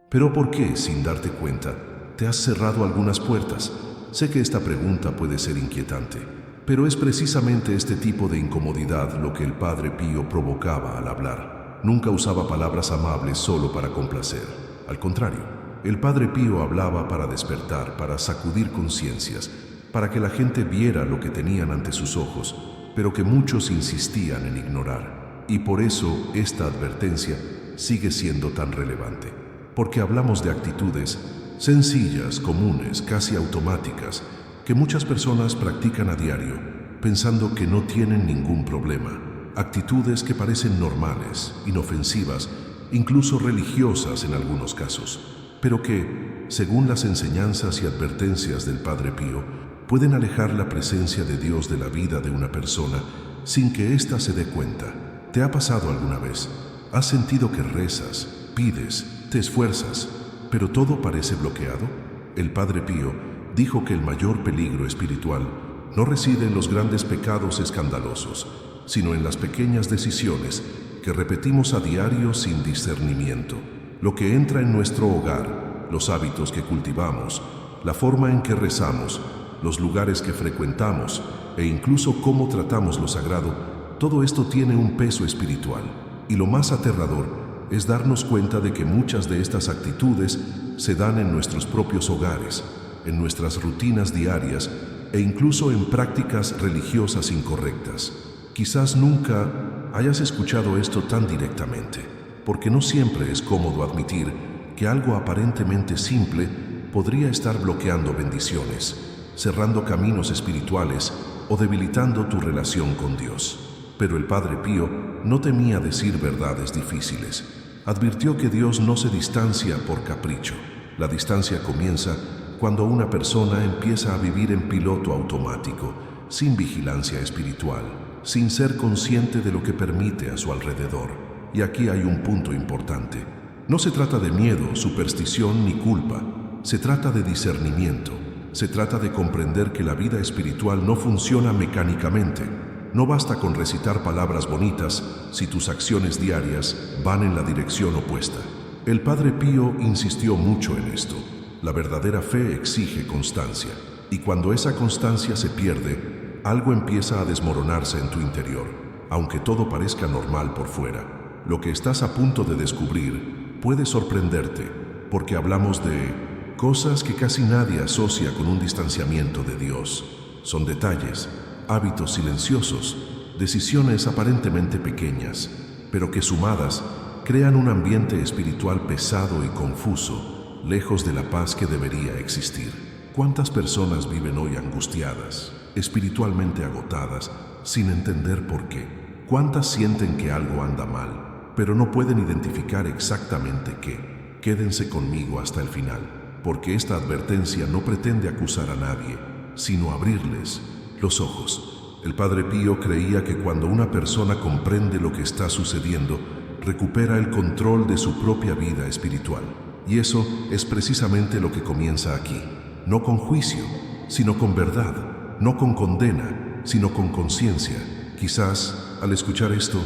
Pero ¿por qué, sin darte cuenta, te has cerrado algunas puertas? Sé que esta pregunta puede ser inquietante, pero es precisamente este tipo de incomodidad lo que el Padre Pío provocaba al hablar. Nunca usaba palabras amables solo para complacer. Al contrario, el Padre Pío hablaba para despertar, para sacudir conciencias, para que la gente viera lo que tenían ante sus ojos, pero que muchos insistían en ignorar. Y por eso esta advertencia sigue siendo tan relevante. Porque hablamos de actitudes sencillas, comunes, casi automáticas, que muchas personas practican a diario, pensando que no tienen ningún problema. Actitudes que parecen normales, inofensivas, incluso religiosas en algunos casos, pero que, según las enseñanzas y advertencias del Padre Pío, pueden alejar la presencia de Dios de la vida de una persona sin que ésta se dé cuenta. ¿Te ha pasado alguna vez? ¿Has sentido que rezas, pides, te esfuerzas, pero todo parece bloqueado? El Padre Pío dijo que el mayor peligro espiritual no reside en los grandes pecados escandalosos, sino en las pequeñas decisiones que repetimos a diario sin discernimiento. Lo que entra en nuestro hogar, los hábitos que cultivamos, la forma en que rezamos, los lugares que frecuentamos e incluso cómo tratamos lo sagrado, todo esto tiene un peso espiritual. Y lo más aterrador es darnos cuenta de que muchas de estas actitudes se dan en nuestros propios hogares, en nuestras rutinas diarias e incluso en prácticas religiosas incorrectas. Quizás nunca hayas escuchado esto tan directamente, porque no siempre es cómodo admitir que algo aparentemente simple podría estar bloqueando bendiciones, cerrando caminos espirituales o debilitando tu relación con Dios. Pero el Padre Pío no temía decir verdades difíciles. Advirtió que Dios no se distancia por capricho. La distancia comienza cuando una persona empieza a vivir en piloto automático, sin vigilancia espiritual, sin ser consciente de lo que permite a su alrededor. Y aquí hay un punto importante. No se trata de miedo, superstición ni culpa. Se trata de discernimiento. Se trata de comprender que la vida espiritual no funciona mecánicamente. No basta con recitar palabras bonitas si tus acciones diarias van en la dirección opuesta. El Padre Pío insistió mucho en esto. La verdadera fe exige constancia, y cuando esa constancia se pierde, algo empieza a desmoronarse en tu interior. Aunque todo parezca normal por fuera, lo que estás a punto de descubrir puede sorprenderte, porque hablamos de cosas que casi nadie asocia con un distanciamiento de Dios. Son detalles, hábitos silenciosos, decisiones aparentemente pequeñas, pero que sumadas crean un ambiente espiritual pesado y confuso, lejos de la paz que debería existir. ¿Cuántas personas viven hoy angustiadas, espiritualmente agotadas, sin entender por qué? ¿Cuántas sienten que algo anda mal, pero no pueden identificar exactamente qué? Quédense conmigo hasta el final, porque esta advertencia no pretende acusar a nadie, sino abrirles los ojos. El Padre Pío creía que cuando una persona comprende lo que está sucediendo, recupera el control de su propia vida espiritual. Y eso es precisamente lo que comienza aquí. No con juicio, sino con verdad. No con condena, sino con conciencia. Quizás, al escuchar esto,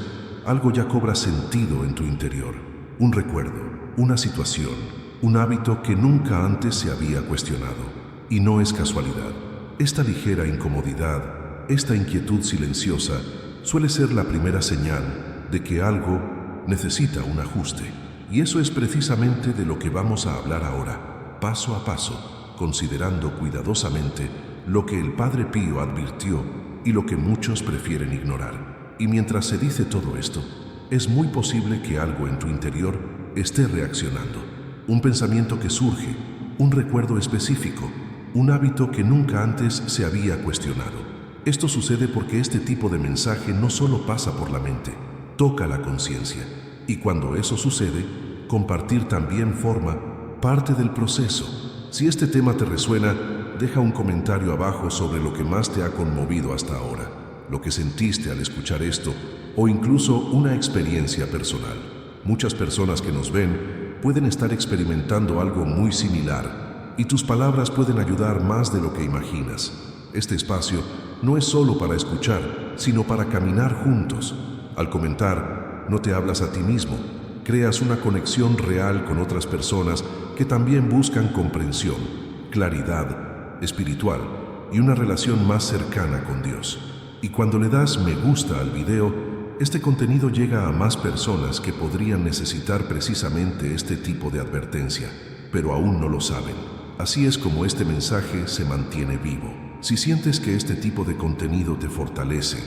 algo ya cobra sentido en tu interior. Un recuerdo, una situación, un hábito que nunca antes se había cuestionado. Y no es casualidad. Esta ligera incomodidad, esta inquietud silenciosa, suele ser la primera señal de que algo necesita un ajuste. Y eso es precisamente de lo que vamos a hablar ahora, paso a paso, considerando cuidadosamente lo que el Padre Pío advirtió y lo que muchos prefieren ignorar. Y mientras se dice todo esto, es muy posible que algo en tu interior esté reaccionando. Un pensamiento que surge, un recuerdo específico, un hábito que nunca antes se había cuestionado. Esto sucede porque este tipo de mensaje no solo pasa por la mente, toca la conciencia. Y cuando eso sucede, compartir también forma parte del proceso. Si este tema te resuena, deja un comentario abajo sobre lo que más te ha conmovido hasta ahora, lo que sentiste al escuchar esto, o incluso una experiencia personal. Muchas personas que nos ven pueden estar experimentando algo muy similar, y tus palabras pueden ayudar más de lo que imaginas. Este espacio no es solo para escuchar, sino para caminar juntos. Al comentar, no te hablas a ti mismo, creas una conexión real con otras personas que también buscan comprensión, claridad espiritual y una relación más cercana con Dios. Y cuando le das me gusta al video, este contenido llega a más personas que podrían necesitar precisamente este tipo de advertencia, pero aún no lo saben. Así es como este mensaje se mantiene vivo. Si sientes que este tipo de contenido te fortalece,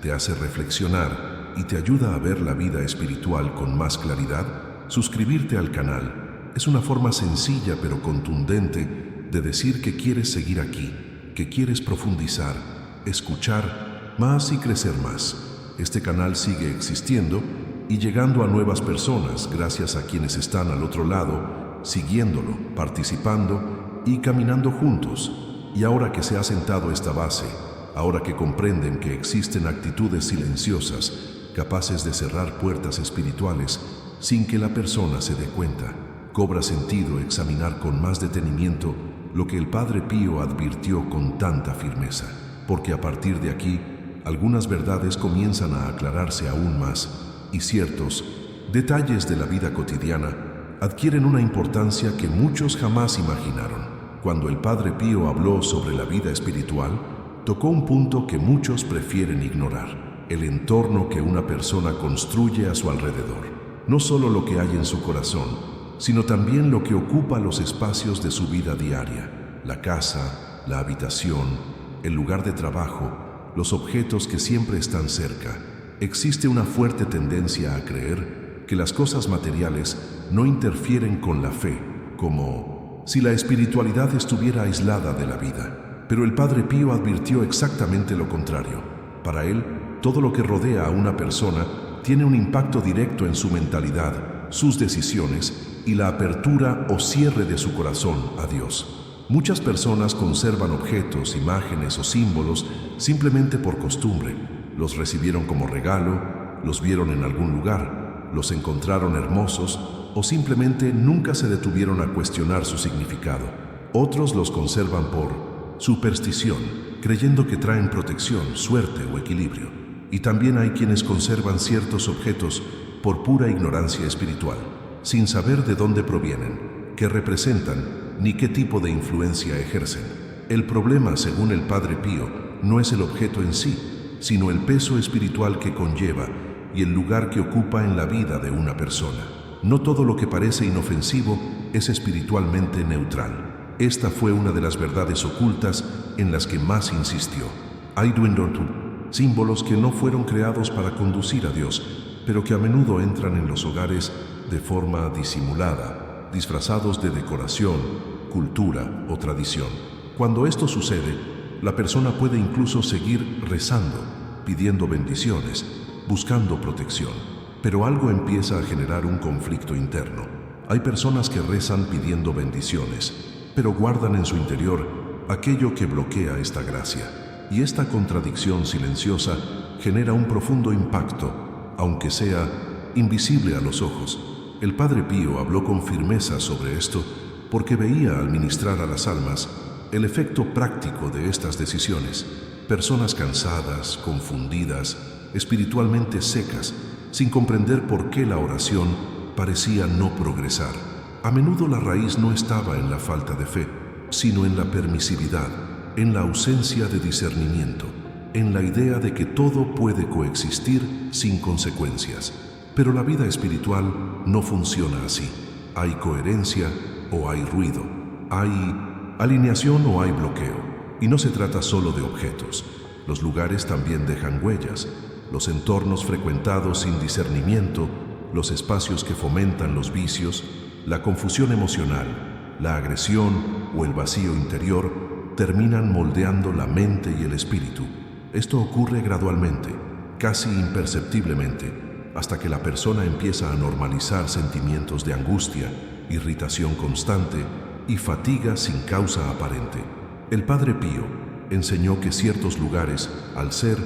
te hace reflexionar y te ayuda a ver la vida espiritual con más claridad, suscribirte al canal es una forma sencilla pero contundente de decir que quieres seguir aquí, que quieres profundizar, escuchar más y crecer más. Este canal sigue existiendo y llegando a nuevas personas gracias a quienes están al otro lado, siguiéndolo, participando y caminando juntos. Y ahora que se ha sentado esta base, ahora que comprenden que existen actitudes silenciosas capaces de cerrar puertas espirituales sin que la persona se dé cuenta, cobra sentido examinar con más detenimiento lo que el Padre Pío advirtió con tanta firmeza, porque a partir de aquí, algunas verdades comienzan a aclararse aún más y ciertos detalles de la vida cotidiana adquieren una importancia que muchos jamás imaginaron. Cuando el Padre Pío habló sobre la vida espiritual, tocó un punto que muchos prefieren ignorar: el entorno que una persona construye a su alrededor. No solo lo que hay en su corazón, sino también lo que ocupa los espacios de su vida diaria: la casa, la habitación, el lugar de trabajo, los objetos que siempre están cerca. Existe una fuerte tendencia a creer que las cosas materiales no interfieren con la fe, como si la espiritualidad estuviera aislada de la vida. Pero el Padre Pío advirtió exactamente lo contrario. Para él, todo lo que rodea a una persona tiene un impacto directo en su mentalidad, sus decisiones y la apertura o cierre de su corazón a Dios. Muchas personas conservan objetos, imágenes o símbolos simplemente por costumbre. Los recibieron como regalo, los vieron en algún lugar, los encontraron hermosos o simplemente nunca se detuvieron a cuestionar su significado. Otros los conservan por superstición, creyendo que traen protección, suerte o equilibrio. Y también hay quienes conservan ciertos objetos por pura ignorancia espiritual, sin saber de dónde provienen, qué representan, ni qué tipo de influencia ejercen. El problema, según el Padre Pío, no es el objeto en sí, sino el peso espiritual que conlleva y el lugar que ocupa en la vida de una persona. No todo lo que parece inofensivo es espiritualmente neutral. Esta fue una de las verdades ocultas en las que más insistió. Hay símbolos que no fueron creados para conducir a Dios, pero que a menudo entran en los hogares de forma disimulada, disfrazados de decoración, cultura o tradición. Cuando esto sucede, la persona puede incluso seguir rezando, pidiendo bendiciones, buscando protección. Pero algo empieza a generar un conflicto interno. Hay personas que rezan pidiendo bendiciones, pero guardan en su interior aquello que bloquea esta gracia. Y esta contradicción silenciosa genera un profundo impacto, aunque sea invisible a los ojos. El Padre Pío habló con firmeza sobre esto porque veía al ministrar a las almas el efecto práctico de estas decisiones. Personas cansadas, confundidas, espiritualmente secas, sin comprender por qué la oración parecía no progresar. A menudo la raíz no estaba en la falta de fe, sino en la permisividad, en la ausencia de discernimiento, en la idea de que todo puede coexistir sin consecuencias. Pero la vida espiritual no funciona así. Hay coherencia o hay ruido, hay alineación o hay bloqueo. Y no se trata solo de objetos. Los lugares también dejan huellas. Los entornos frecuentados sin discernimiento, los espacios que fomentan los vicios, la confusión emocional, la agresión o el vacío interior terminan moldeando la mente y el espíritu. Esto ocurre gradualmente, casi imperceptiblemente, hasta que la persona empieza a normalizar sentimientos de angustia, irritación constante y fatiga sin causa aparente. El Padre Pío enseñó que ciertos lugares, al ser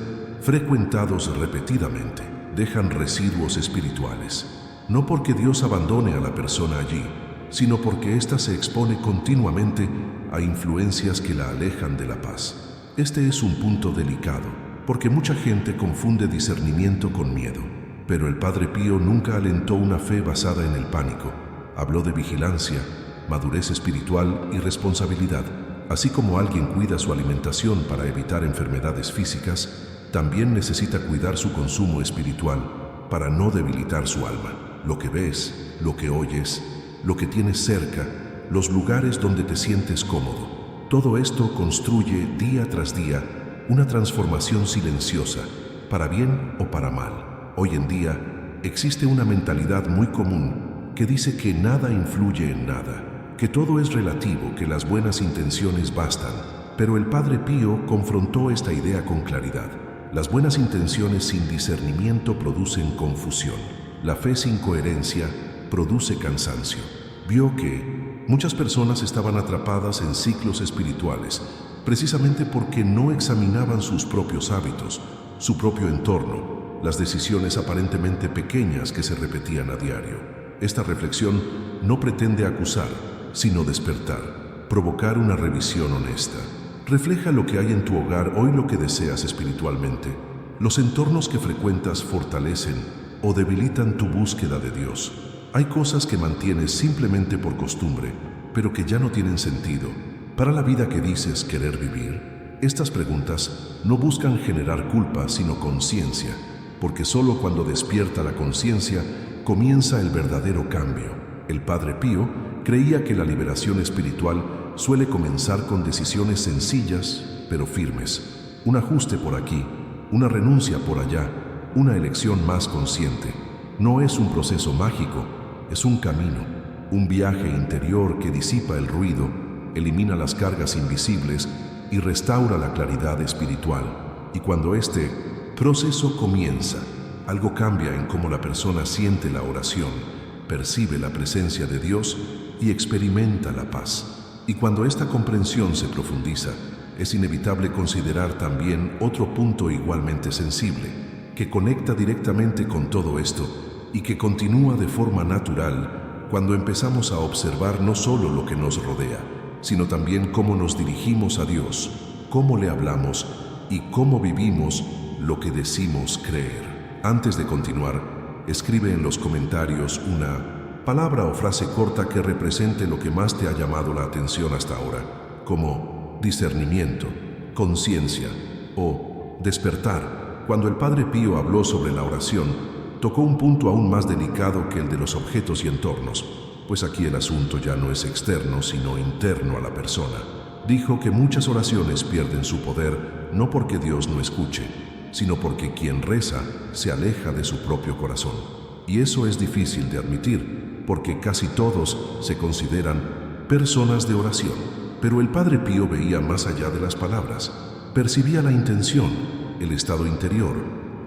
frecuentados repetidamente, dejan residuos espirituales. No porque Dios abandone a la persona allí, sino porque ésta se expone continuamente a influencias que la alejan de la paz. Este es un punto delicado, porque mucha gente confunde discernimiento con miedo. Pero el Padre Pío nunca alentó una fe basada en el pánico. Habló de vigilancia, madurez espiritual y responsabilidad. Así como alguien cuida su alimentación para evitar enfermedades físicas, también necesita cuidar su consumo espiritual para no debilitar su alma. Lo que ves, lo que oyes, lo que tienes cerca, los lugares donde te sientes cómodo. Todo esto construye día tras día una transformación silenciosa, para bien o para mal. Hoy en día existe una mentalidad muy común que dice que nada influye en nada, que todo es relativo, que las buenas intenciones bastan. Pero el Padre Pío confrontó esta idea con claridad. Las buenas intenciones sin discernimiento producen confusión. La fe sin coherencia produce cansancio. Vio que muchas personas estaban atrapadas en ciclos espirituales, precisamente porque no examinaban sus propios hábitos, su propio entorno, las decisiones aparentemente pequeñas que se repetían a diario. Esta reflexión no pretende acusar, sino despertar, provocar una revisión honesta. Refleja lo que hay en tu hogar hoy, lo que deseas espiritualmente. Los entornos que frecuentas fortalecen o debilitan tu búsqueda de Dios. Hay cosas que mantienes simplemente por costumbre, pero que ya no tienen sentido para la vida que dices querer vivir. Estas preguntas no buscan generar culpa, sino conciencia, porque solo cuando despierta la conciencia comienza el verdadero cambio. El Padre Pío creía que la liberación espiritual suele comenzar con decisiones sencillas pero firmes. Un ajuste por aquí, una renuncia por allá, una elección más consciente. No es un proceso mágico, es un camino, un viaje interior que disipa el ruido, elimina las cargas invisibles y restaura la claridad espiritual. Y cuando este proceso comienza, algo cambia en cómo la persona siente la oración, percibe la presencia de Dios y experimenta la paz. Y cuando esta comprensión se profundiza, es inevitable considerar también otro punto igualmente sensible, que conecta directamente con todo esto y que continúa de forma natural cuando empezamos a observar no solo lo que nos rodea, sino también cómo nos dirigimos a Dios, cómo le hablamos y cómo vivimos lo que decimos creer. Antes de continuar, escribe en los comentarios una palabra o frase corta que represente lo que más te ha llamado la atención hasta ahora, como discernimiento, conciencia o despertar. Cuando el Padre Pío habló sobre la oración, tocó un punto aún más delicado que el de los objetos y entornos, pues aquí el asunto ya no es externo, sino interno a la persona. Dijo que muchas oraciones pierden su poder no porque Dios no escuche, sino porque quien reza se aleja de su propio corazón. Y eso es difícil de admitir, porque casi todos se consideran personas de oración. Pero el Padre Pío veía más allá de las palabras, percibía la intención, el estado interior,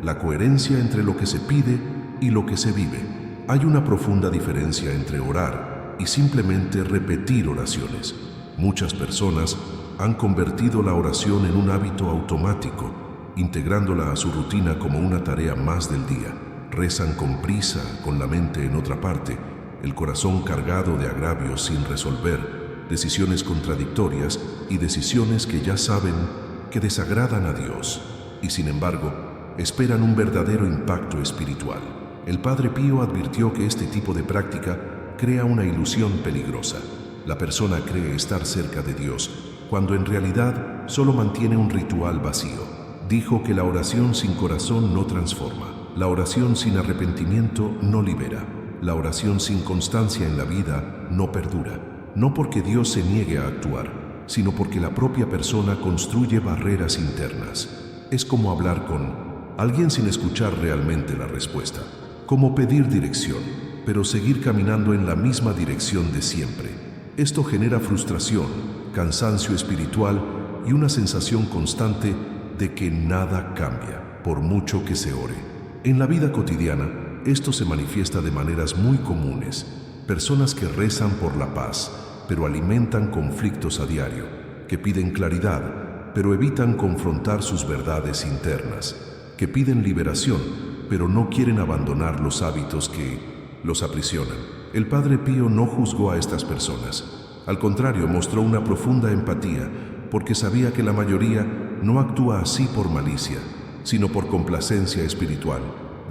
la coherencia entre lo que se pide y lo que se vive. Hay una profunda diferencia entre orar y simplemente repetir oraciones. Muchas personas han convertido la oración en un hábito automático, integrándola a su rutina como una tarea más del día. Rezan con prisa, con la mente en otra parte, el corazón cargado de agravios sin resolver, decisiones contradictorias y decisiones que ya saben que desagradan a Dios, y sin embargo, esperan un verdadero impacto espiritual. El Padre Pío advirtió que este tipo de práctica crea una ilusión peligrosa. La persona cree estar cerca de Dios, cuando en realidad solo mantiene un ritual vacío. Dijo que la oración sin corazón no transforma. La oración sin arrepentimiento no libera. La oración sin constancia en la vida no perdura. No porque Dios se niegue a actuar, sino porque la propia persona construye barreras internas. Es como hablar con alguien sin escuchar realmente la respuesta. Como pedir dirección, pero seguir caminando en la misma dirección de siempre. Esto genera frustración, cansancio espiritual y una sensación constante de que nada cambia, por mucho que se ore. En la vida cotidiana, esto se manifiesta de maneras muy comunes. Personas que rezan por la paz, pero alimentan conflictos a diario, que piden claridad, pero evitan confrontar sus verdades internas, que piden liberación, pero no quieren abandonar los hábitos que los aprisionan. El Padre Pío no juzgó a estas personas. Al contrario, mostró una profunda empatía, porque sabía que la mayoría no actúa así por malicia, sino por complacencia espiritual,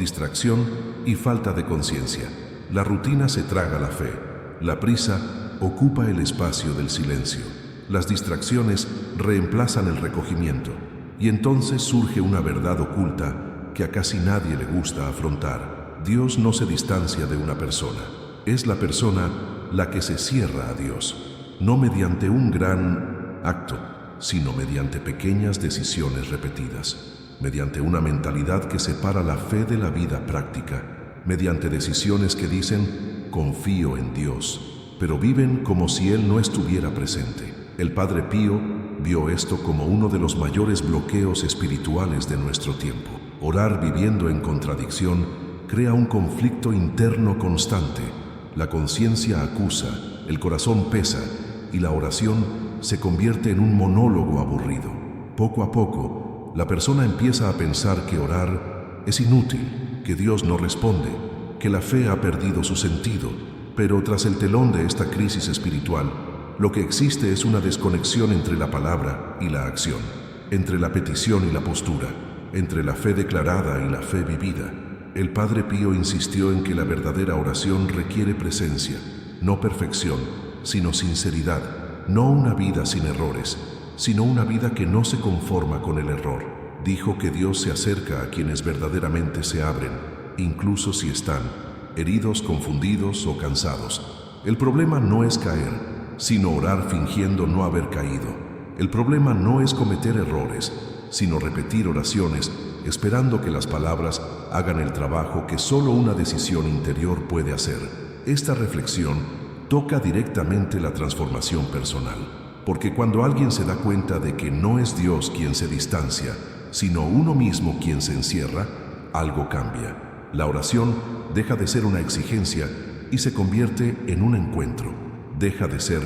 distracción y falta de conciencia. La rutina se traga la fe. La prisa ocupa el espacio del silencio. Las distracciones reemplazan el recogimiento. Y entonces surge una verdad oculta que a casi nadie le gusta afrontar. Dios no se distancia de una persona. Es la persona la que se cierra a Dios, no mediante un gran acto, sino mediante pequeñas decisiones repetidas, mediante una mentalidad que separa la fe de la vida práctica, mediante decisiones que dicen, confío en Dios, pero viven como si Él no estuviera presente. El Padre Pío vio esto como uno de los mayores bloqueos espirituales de nuestro tiempo. Orar viviendo en contradicción crea un conflicto interno constante. La conciencia acusa, el corazón pesa y la oración se convierte en un monólogo aburrido. Poco a poco, la persona empieza a pensar que orar es inútil, que Dios no responde, que la fe ha perdido su sentido. Pero tras el telón de esta crisis espiritual, lo que existe es una desconexión entre la palabra y la acción, entre la petición y la postura, entre la fe declarada y la fe vivida. El Padre Pío insistió en que la verdadera oración requiere presencia, no perfección, sino sinceridad, no una vida sin errores, sino una vida que no se conforma con el error. Dijo que Dios se acerca a quienes verdaderamente se abren, incluso si están heridos, confundidos o cansados. El problema no es caer, sino orar fingiendo no haber caído. El problema no es cometer errores, sino repetir oraciones esperando que las palabras hagan el trabajo que solo una decisión interior puede hacer. Esta reflexión toca directamente la transformación personal, porque cuando alguien se da cuenta de que no es Dios quien se distancia, sino uno mismo quien se encierra, algo cambia. La oración deja de ser una exigencia y se convierte en un encuentro. Deja de ser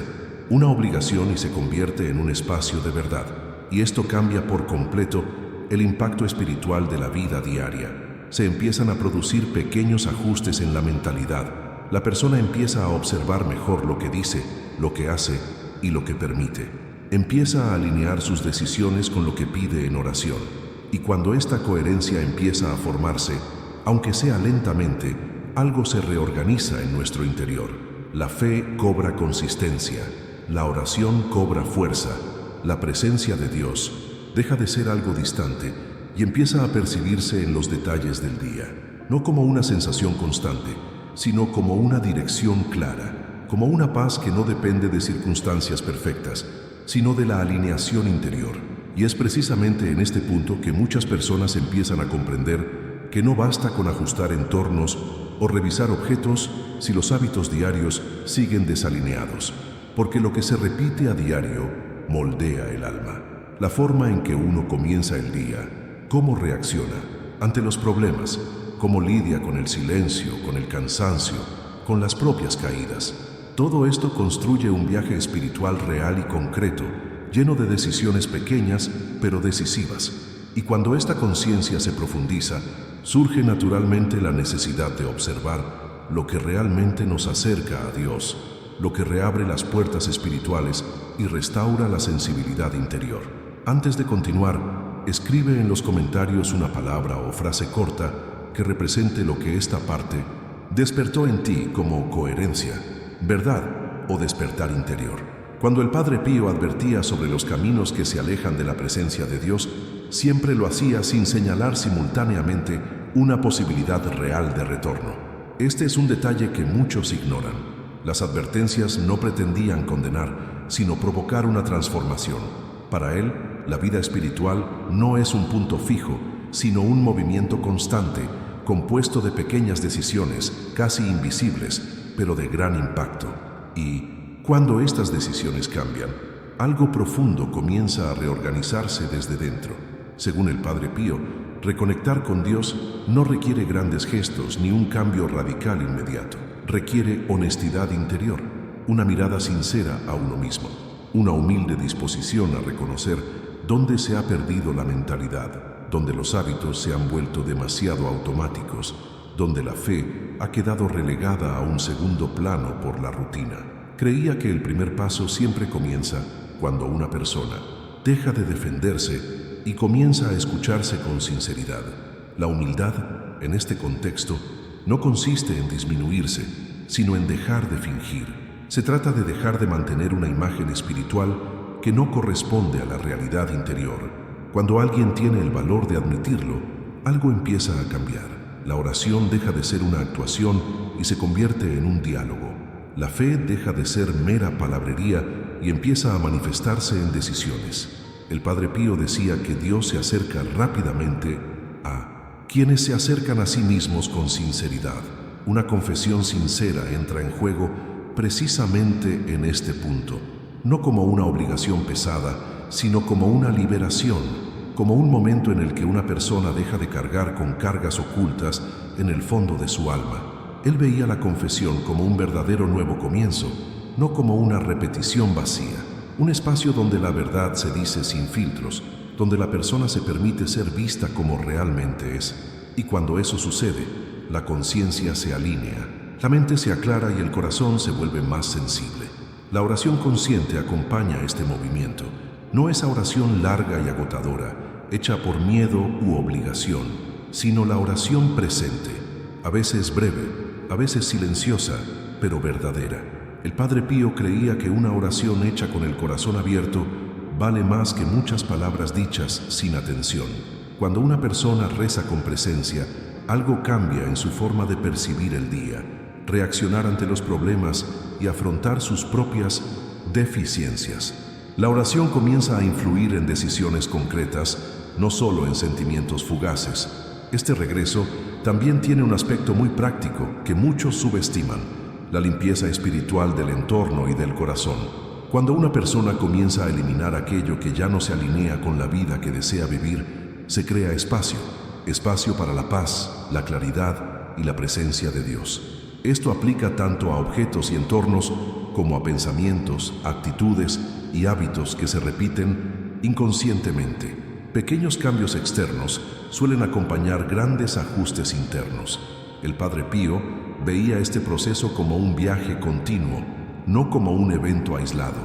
una obligación y se convierte en un espacio de verdad. Y esto cambia por completo el impacto espiritual de la vida diaria. Se empiezan a producir pequeños ajustes en la mentalidad. La persona empieza a observar mejor lo que dice, lo que hace y lo que permite. Empieza a alinear sus decisiones con lo que pide en oración. Y cuando esta coherencia empieza a formarse, aunque sea lentamente, algo se reorganiza en nuestro interior. La fe cobra consistencia, la oración cobra fuerza, la presencia de Dios deja de ser algo distante y empieza a percibirse en los detalles del día, no como una sensación constante, sino como una dirección clara, como una paz que no depende de circunstancias perfectas, sino de la alineación interior. Y es precisamente en este punto que muchas personas empiezan a comprender que no basta con ajustar entornos o revisar objetos si los hábitos diarios siguen desalineados, porque lo que se repite a diario moldea el alma. La forma en que uno comienza el día, cómo reacciona ante los problemas, cómo lidia con el silencio, con el cansancio, con las propias caídas. Todo esto construye un viaje espiritual real y concreto, lleno de decisiones pequeñas pero decisivas. Y cuando esta conciencia se profundiza, surge naturalmente la necesidad de observar lo que realmente nos acerca a Dios, lo que reabre las puertas espirituales y restaura la sensibilidad interior. Antes de continuar, escribe en los comentarios una palabra o frase corta que represente lo que esta parte despertó en ti como coherencia, verdad o despertar interior. Cuando el Padre Pío advertía sobre los caminos que se alejan de la presencia de Dios, siempre lo hacía sin señalar simultáneamente una posibilidad real de retorno. Este es un detalle que muchos ignoran. Las advertencias no pretendían condenar, sino provocar una transformación. Para él, la vida espiritual no es un punto fijo, sino un movimiento constante, compuesto de pequeñas decisiones, casi invisibles, pero de gran impacto. Y cuando estas decisiones cambian, algo profundo comienza a reorganizarse desde dentro. Según el Padre Pío, reconectar con Dios no requiere grandes gestos ni un cambio radical inmediato. Requiere honestidad interior, una mirada sincera a uno mismo, una humilde disposición a reconocer dónde se ha perdido la mentalidad, donde los hábitos se han vuelto demasiado automáticos, donde la fe ha quedado relegada a un segundo plano por la rutina. Creía que el primer paso siempre comienza cuando una persona deja de defenderse y comienza a escucharse con sinceridad. La humildad en este contexto, no consiste en disminuirse, sino en dejar de fingir. Se trata de dejar de mantener una imagen espiritual que no corresponde a la realidad interior. Cuando alguien tiene el valor de admitirlo, algo empieza a cambiar. La oración deja de ser una actuación y se convierte en un diálogo. La fe deja de ser mera palabrería y empieza a manifestarse en decisiones. El Padre Pío decía que Dios se acerca rápidamente a quienes se acercan a sí mismos con sinceridad. Una confesión sincera entra en juego precisamente en este punto, no como una obligación pesada, sino como una liberación, como un momento en el que una persona deja de cargar con cargas ocultas en el fondo de su alma. Él veía la confesión como un verdadero nuevo comienzo, no como una repetición vacía, un espacio donde la verdad se dice sin filtros, donde la persona se permite ser vista como realmente es. Y cuando eso sucede, la conciencia se alinea, la mente se aclara y el corazón se vuelve más sensible. La oración consciente acompaña este movimiento. No esa oración larga y agotadora, hecha por miedo u obligación, sino la oración presente, a veces breve, a veces silenciosa, pero verdadera. El Padre Pío creía que una oración hecha con el corazón abierto vale más que muchas palabras dichas sin atención. Cuando una persona reza con presencia, algo cambia en su forma de percibir el día, reaccionar ante los problemas y afrontar sus propias deficiencias. La oración comienza a influir en decisiones concretas, no solo en sentimientos fugaces. Este regreso también tiene un aspecto muy práctico que muchos subestiman: la limpieza espiritual del entorno y del corazón. Cuando una persona comienza a eliminar aquello que ya no se alinea con la vida que desea vivir, se crea espacio para la paz, la claridad y la presencia de Dios. Esto aplica tanto a objetos y entornos como a pensamientos, actitudes y hábitos que se repiten inconscientemente. Pequeños cambios externos suelen acompañar grandes ajustes internos. El Padre Pío veía este proceso como un viaje continuo, no como un evento aislado.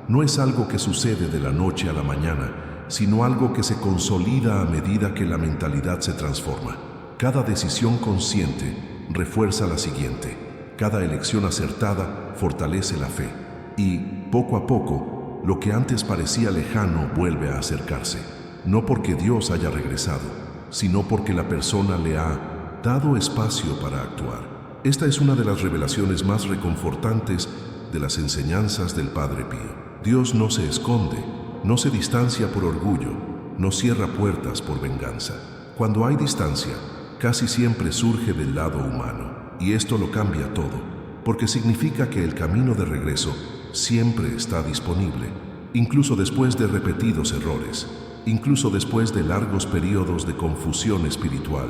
No es algo que sucede de la noche a la mañana, sino algo que se consolida a medida que la mentalidad se transforma. Cada decisión consciente refuerza la siguiente. Cada elección acertada fortalece la fe. Y, poco a poco, lo que antes parecía lejano vuelve a acercarse. No porque Dios haya regresado, sino porque la persona le ha dado espacio para actuar. Esta es una de las revelaciones más reconfortantes de las enseñanzas del Padre Pío. Dios no se esconde, no se distancia por orgullo, no cierra puertas por venganza. Cuando hay distancia, casi siempre surge del lado humano, y esto lo cambia todo, porque significa que el camino de regreso siempre está disponible, incluso después de repetidos errores. Incluso después de largos periodos de confusión espiritual,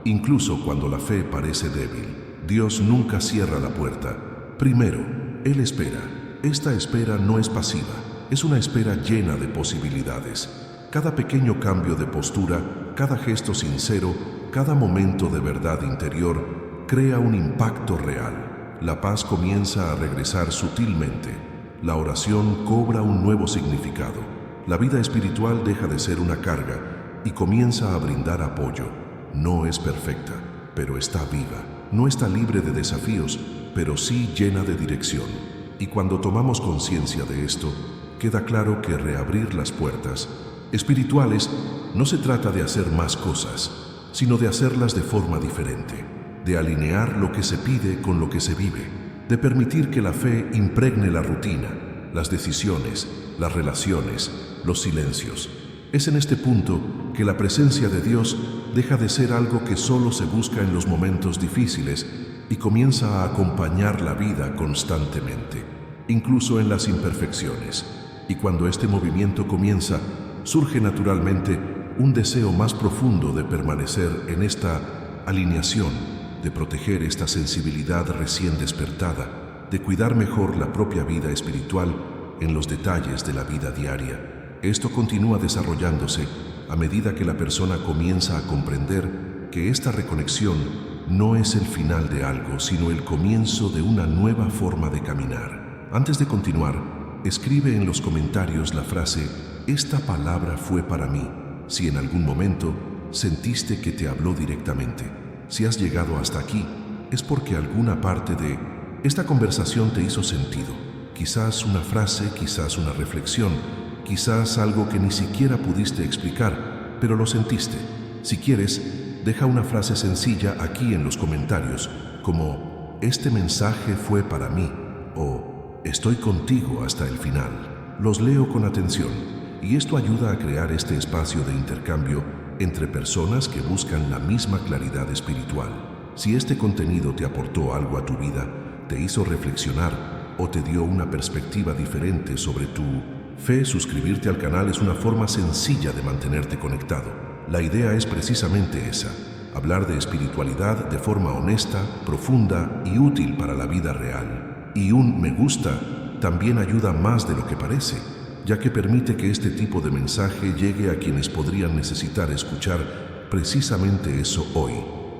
incluso cuando la fe parece débil, Dios nunca cierra la puerta. Primero, Él espera. Esta espera no es pasiva, es una espera llena de posibilidades. Cada pequeño cambio de postura, cada gesto sincero, cada momento de verdad interior crea un impacto real. La paz comienza a regresar sutilmente. La oración cobra un nuevo significado. La vida espiritual deja de ser una carga y comienza a brindar apoyo. No es perfecta, pero está viva. No está libre de desafíos, pero sí llena de dirección. Y cuando tomamos conciencia de esto, queda claro que reabrir las puertas espirituales no se trata de hacer más cosas, sino de hacerlas de forma diferente, de alinear lo que se pide con lo que se vive, de permitir que la fe impregne la rutina, las decisiones, las relaciones, los silencios. Es en este punto que la presencia de Dios deja de ser algo que solo se busca en los momentos difíciles y comienza a acompañar la vida constantemente, incluso en las imperfecciones. Y cuando este movimiento comienza, surge naturalmente un deseo más profundo de permanecer en esta alineación, de proteger esta sensibilidad recién despertada, de cuidar mejor la propia vida espiritual en los detalles de la vida diaria. Esto continúa desarrollándose a medida que la persona comienza a comprender que esta reconexión no es el final de algo, sino el comienzo de una nueva forma de caminar. Antes de continuar, escribe en los comentarios la frase: esta palabra fue para mí, si en algún momento sentiste que te habló directamente. Si has llegado hasta aquí, es porque alguna parte de esta conversación te hizo sentido. Quizás una frase, quizás una reflexión, quizás algo que ni siquiera pudiste explicar, pero lo sentiste. Si quieres, deja una frase sencilla aquí en los comentarios, como "Este mensaje fue para mí" o "Estoy contigo hasta el final". Los leo con atención y esto ayuda a crear este espacio de intercambio entre personas que buscan la misma claridad espiritual. Si este contenido te aportó algo a tu vida, te hizo reflexionar o te dio una perspectiva diferente sobre tu fe, suscribirte al canal es una forma sencilla de mantenerte conectado. La idea es precisamente esa: hablar de espiritualidad de forma honesta, profunda y útil para la vida real. Y un me gusta también ayuda más de lo que parece, ya que permite que este tipo de mensaje llegue a quienes podrían necesitar escuchar precisamente eso hoy.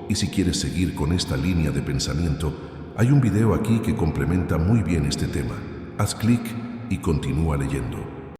Y si quieres seguir con esta línea de pensamiento, hay un video aquí que complementa muy bien este tema. Haz clic y continúa leyendo.